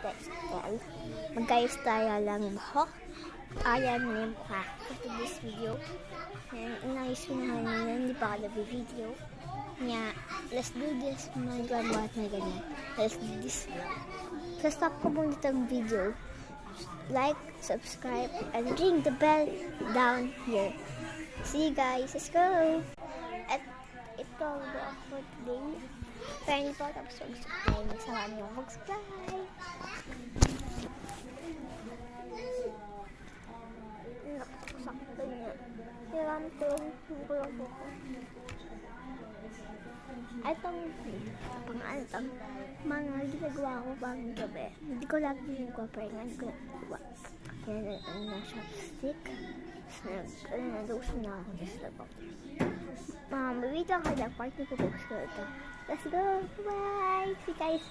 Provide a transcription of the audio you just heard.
Textile. Mag-guys tayo lang mahok. Ayan yung practice to this video. And inayos ko na kanina, hindi pa ako video. Nya, let's do this. My God, bakit may ganyan? Let's do this. So, stop ko muna itong video. Like, subscribe, and ring the bell down here. See you guys. Let's go! At ito ang vlog for today. Pero hindi pa tapos mag-subscribe. Magsama niyo mag-subscribe. Sakto niya. Hiram to. Bulog ko. Itong pang-altang mga ginagawa ko bagong gabi. Hindi ko lagi ginagawa pero nga hindi ko nagawa. Kaya na chopstick. Naduso na ako sa labang. Mabibito ako na part na po ko ito. Let's go! Bye! See you guys!